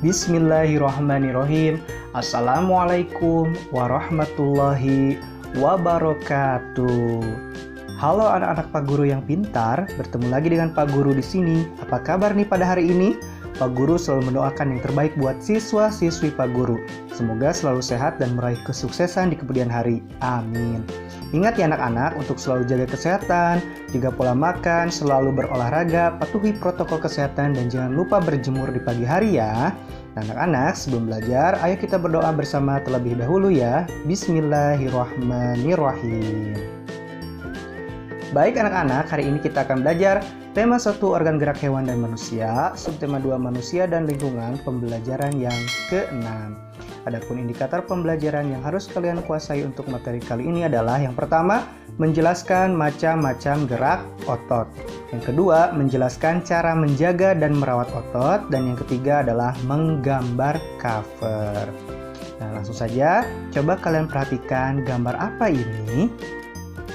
Bismillahirrahmanirrahim. Assalamualaikum warahmatullahi wabarakatuh. Halo anak-anak Pak Guru yang pintar, bertemu lagi dengan Pak Guru di sini. Apa kabar nih pada hari ini? Pak Guru selalu mendoakan yang terbaik buat siswa-siswi Pak Guru. Semoga selalu sehat dan meraih kesuksesan di kemudian hari. Amin. Ingat ya anak-anak untuk selalu jaga kesehatan, jaga pola makan, selalu berolahraga, patuhi protokol kesehatan, dan jangan lupa berjemur di pagi hari ya. Nah, anak-anak, sebelum belajar, ayo kita berdoa bersama terlebih dahulu ya. Bismillahirrahmanirrahim. Baik anak-anak, hari ini kita akan belajar tema 1 organ gerak hewan dan manusia, subtema 2 manusia dan lingkungan, pembelajaran yang ke-6. Adapun indikator pembelajaran yang harus kalian kuasai untuk materi kali ini adalah yang pertama, menjelaskan macam-macam gerak otot. Yang kedua, menjelaskan cara menjaga dan merawat otot. Dan yang ketiga adalah menggambar cover. Nah, langsung saja, coba kalian perhatikan gambar apa ini.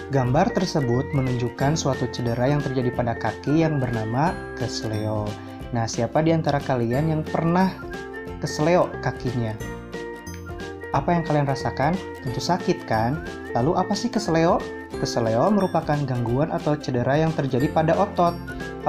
Gambar tersebut menunjukkan suatu cedera yang terjadi pada kaki yang bernama kesleo. Nah, siapa di antara kalian yang pernah kesleo kakinya? Apa yang kalian rasakan? Tentu sakit kan? Lalu apa sih kesleo? Kesleo merupakan gangguan atau cedera yang terjadi pada otot.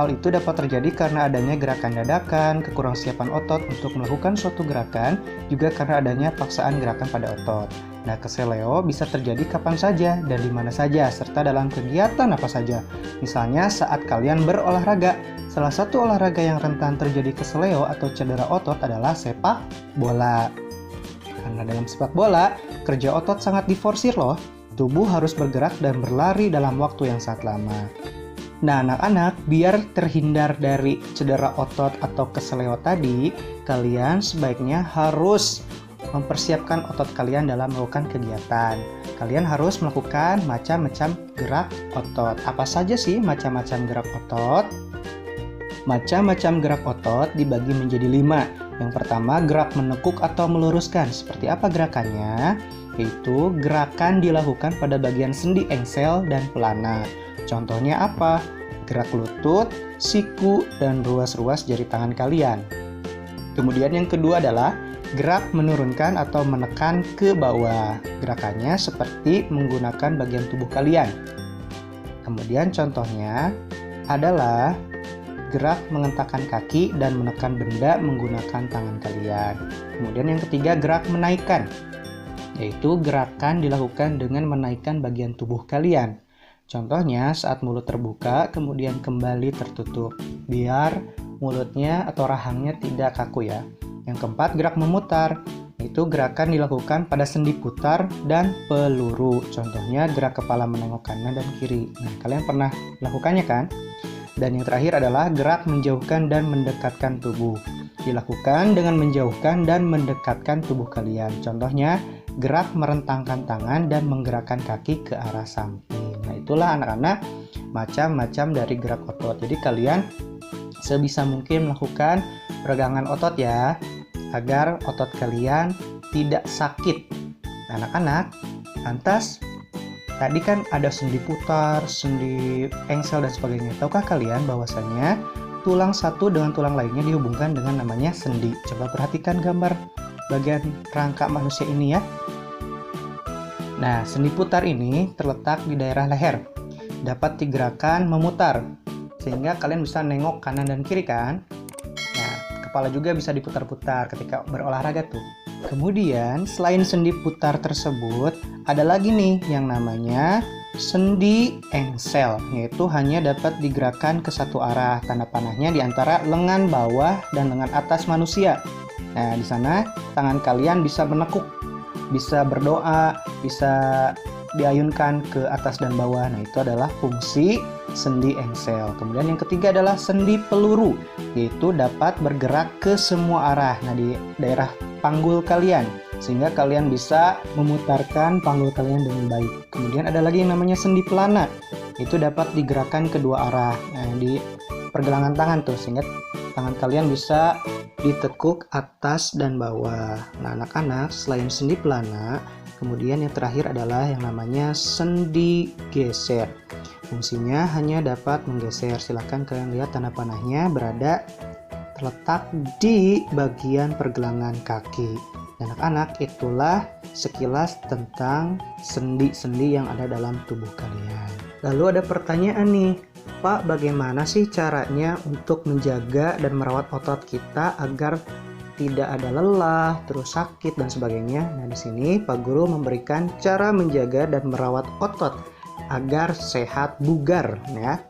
Hal itu dapat terjadi karena adanya gerakan dadakan, kekurangsiapan otot untuk melakukan suatu gerakan, juga karena adanya paksaan gerakan pada otot. Nah, kesleo bisa terjadi kapan saja dan di mana saja, serta dalam kegiatan apa saja. Misalnya saat kalian berolahraga. Salah satu olahraga yang rentan terjadi kesleo atau cedera otot adalah sepak bola. Karena dalam sepak bola, kerja otot sangat diforsir loh. Tubuh harus bergerak dan berlari dalam waktu yang sangat lama. Nah, anak-anak, biar terhindar dari cedera otot atau kesleo tadi, kalian sebaiknya harus mempersiapkan otot kalian dalam melakukan kegiatan. Kalian harus melakukan macam-macam gerak otot. Apa saja sih macam-macam gerak otot? Macam-macam gerak otot dibagi menjadi 5. Yang pertama, gerak menekuk atau meluruskan. Seperti apa gerakannya? Yaitu gerakan dilakukan pada bagian sendi engsel dan pelana. Contohnya apa? Gerak lutut, siku, dan ruas-ruas jari tangan kalian. Kemudian yang kedua adalah gerak menurunkan atau menekan ke bawah. Gerakannya seperti menggunakan bagian tubuh kalian. Kemudian contohnya adalah gerak mengentakkan kaki dan menekan benda menggunakan tangan kalian. Kemudian yang ketiga, gerak menaikkan, yaitu gerakan dilakukan dengan menaikkan bagian tubuh kalian. Contohnya saat mulut terbuka kemudian kembali tertutup, biar mulutnya atau rahangnya tidak kaku ya. Yang keempat, gerak memutar, yaitu gerakan dilakukan pada sendi putar dan peluru. Contohnya gerak kepala menengok kanan dan kiri. Nah, kalian pernah melakukannya kan? Dan yang terakhir adalah gerak menjauhkan dan mendekatkan tubuh. Dilakukan dengan menjauhkan dan mendekatkan tubuh kalian. Contohnya, gerak merentangkan tangan dan menggerakkan kaki ke arah samping. Nah, itulah anak-anak macam-macam dari gerak otot. Jadi kalian sebisa mungkin melakukan peregangan otot ya, agar otot kalian tidak sakit. Anak-anak, lantas tadi kan ada sendi putar, sendi engsel, dan sebagainya. Tahukah kalian bahwasanya tulang satu dengan tulang lainnya dihubungkan dengan namanya sendi? Coba perhatikan gambar bagian rangka manusia ini ya. Nah, sendi putar ini terletak di daerah leher. Dapat digerakkan memutar, sehingga kalian bisa nengok kanan dan kiri kan? Nah, kepala juga bisa diputar-putar ketika berolahraga tuh. Kemudian, selain sendi putar tersebut, ada lagi nih yang namanya sendi engsel, yaitu hanya dapat digerakkan ke satu arah. Tanda panahnya di antara lengan bawah dan lengan atas manusia. Nah, di sana tangan kalian bisa menekuk, bisa berdoa, bisa diayunkan ke atas dan bawah. Nah, itu adalah fungsi sendi engsel. Kemudian yang ketiga adalah sendi peluru, yaitu dapat bergerak ke semua arah. Nah, di daerah panggul kalian, sehingga kalian bisa memutarkan panggul kalian dengan baik. Kemudian ada lagi yang namanya sendi pelana, itu dapat digerakkan kedua arah. Nah, di pergelangan tangan tuh, sehingga tangan kalian bisa ditekuk atas dan bawah. Nah, anak-anak, selain sendi pelana, kemudian yang terakhir adalah yang namanya sendi geser. Fungsinya hanya dapat menggeser. Silahkan kalian lihat tanda panahnya berada terletak di bagian pergelangan kaki. Anak-anak, itulah sekilas tentang sendi-sendi yang ada dalam tubuh kalian. Lalu ada pertanyaan nih, Pak, bagaimana sih caranya untuk menjaga dan merawat otot kita agar tidak ada lelah, terus sakit dan sebagainya? Nah, di sini Pak Guru memberikan cara menjaga dan merawat otot agar sehat bugar ya.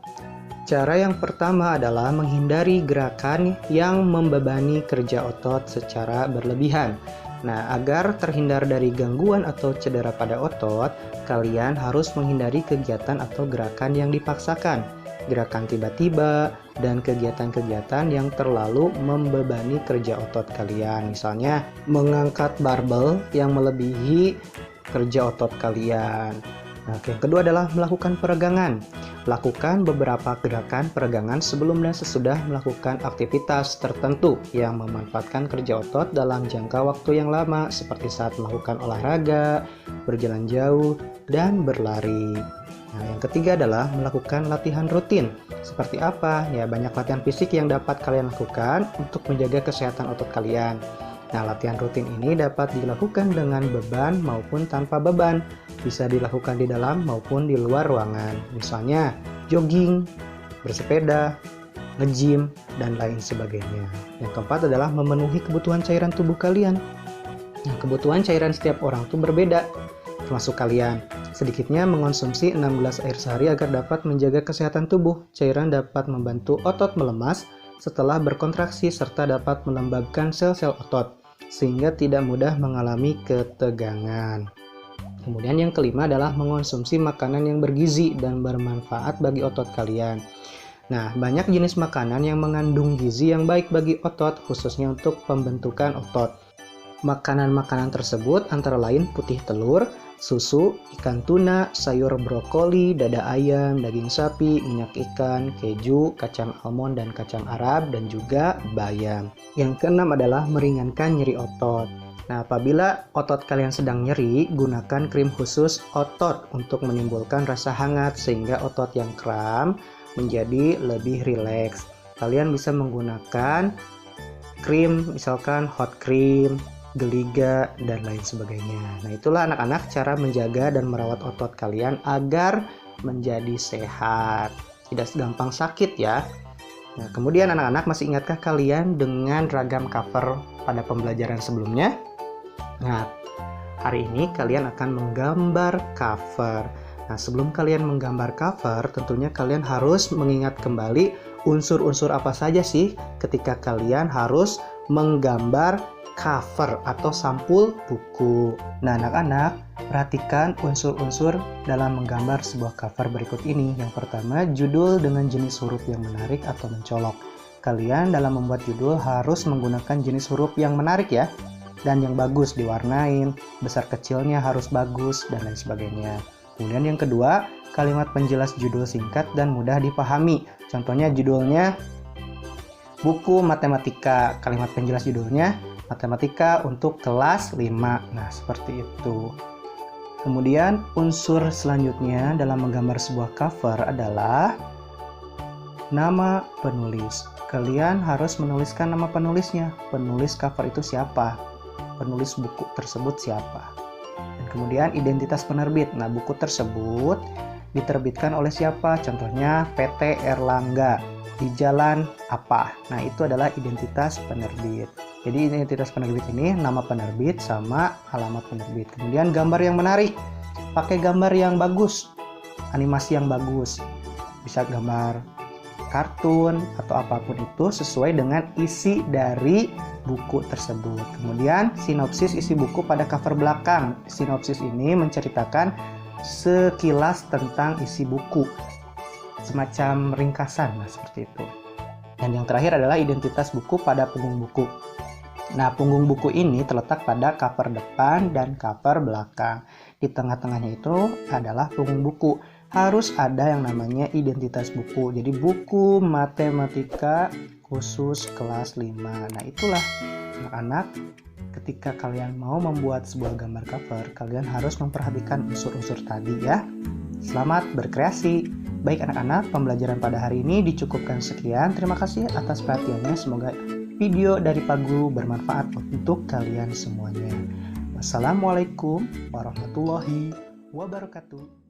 Cara yang pertama adalah menghindari gerakan yang membebani kerja otot secara berlebihan. Nah, agar terhindar dari gangguan atau cedera pada otot, kalian harus menghindari kegiatan atau gerakan yang dipaksakan, gerakan tiba-tiba, dan kegiatan-kegiatan yang terlalu membebani kerja otot kalian. Misalnya, mengangkat barbel yang melebihi kerja otot kalian. Nah, yang kedua adalah melakukan peregangan. Lakukan beberapa gerakan peregangan sebelum dan sesudah melakukan aktivitas tertentu yang memanfaatkan kerja otot dalam jangka waktu yang lama, seperti saat melakukan olahraga, berjalan jauh, dan berlari. Nah, yang ketiga adalah melakukan latihan rutin. Seperti apa? Ya, banyak latihan fisik yang dapat kalian lakukan untuk menjaga kesehatan otot kalian. Nah, latihan rutin ini dapat dilakukan dengan beban maupun tanpa beban. Bisa dilakukan di dalam maupun di luar ruangan. Misalnya, jogging, bersepeda, nge-gym, dan lain sebagainya. Yang keempat adalah memenuhi kebutuhan cairan tubuh kalian. Nah, kebutuhan cairan setiap orang itu berbeda, termasuk kalian. Sedikitnya mengonsumsi 6 gelas air sehari agar dapat menjaga kesehatan tubuh. Cairan dapat membantu otot melemas setelah berkontraksi serta dapat melembabkan sel-sel otot, sehingga tidak mudah mengalami ketegangan. Kemudian yang kelima adalah mengonsumsi makanan yang bergizi dan bermanfaat bagi otot kalian. Nah, banyak jenis makanan yang mengandung gizi yang baik bagi otot, khususnya untuk pembentukan otot. Makanan-makanan tersebut antara lain putih telur, susu, ikan tuna, sayur brokoli, dada ayam, daging sapi, minyak ikan, keju, kacang almond dan kacang Arab, dan juga bayam. Yang keenam adalah meringankan nyeri otot. Nah, apabila otot kalian sedang nyeri, gunakan krim khusus otot untuk menimbulkan rasa hangat sehingga otot yang kram menjadi lebih rileks. Kalian bisa menggunakan krim, misalkan hot cream, geliga, dan lain sebagainya. Nah, itulah anak-anak cara menjaga dan merawat otot kalian agar menjadi sehat, tidak gampang sakit ya. Nah, kemudian anak-anak, masih ingatkah kalian dengan ragam cover pada pembelajaran sebelumnya? Nah, hari ini kalian akan menggambar cover. Nah, sebelum kalian menggambar cover, tentunya kalian harus mengingat kembali unsur-unsur apa saja sih ketika kalian harus menggambar cover atau sampul buku. Nah, anak-anak, perhatikan unsur-unsur dalam menggambar sebuah cover berikut ini. Yang pertama, judul dengan jenis huruf yang menarik atau mencolok. Kalian dalam membuat judul harus menggunakan jenis huruf yang menarik ya, dan yang bagus diwarnain, besar kecilnya harus bagus, dan lain sebagainya. Kemudian yang kedua, kalimat penjelas judul singkat dan mudah dipahami. Contohnya judulnya buku matematika, kalimat penjelas judulnya matematika untuk kelas 5. Nah, seperti itu. Kemudian unsur selanjutnya dalam menggambar sebuah cover adalah nama penulis. Kalian harus menuliskan nama penulisnya. Penulis cover itu siapa? Penulis buku tersebut siapa? Dan kemudian identitas penerbit. Nah, buku tersebut diterbitkan oleh siapa? Contohnya PT Erlangga di jalan apa? Nah, itu adalah identitas penerbit. Jadi identitas penerbit ini nama penerbit sama alamat penerbit. Kemudian gambar yang menarik. Pakai gambar yang bagus, animasi yang bagus. Bisa gambar kartun atau apapun itu sesuai dengan isi dari buku tersebut. Kemudian sinopsis isi buku pada cover belakang. Sinopsis ini menceritakan sekilas tentang isi buku, semacam ringkasan, nah seperti itu. Dan yang terakhir adalah identitas buku pada punggung buku. Nah, punggung buku ini terletak pada cover depan dan cover belakang. Di tengah-tengahnya itu adalah punggung buku. Harus ada yang namanya identitas buku. Jadi buku matematika khusus kelas 5. Nah, itulah anak-anak, ketika kalian mau membuat sebuah gambar cover, kalian harus memperhatikan unsur-unsur tadi ya. Selamat berkreasi. Baik anak-anak, pembelajaran pada hari ini dicukupkan sekian. Terima kasih atas perhatiannya. Semoga video dari Pak Guru bermanfaat untuk kalian semuanya. Wassalamualaikum warahmatullahi wabarakatuh.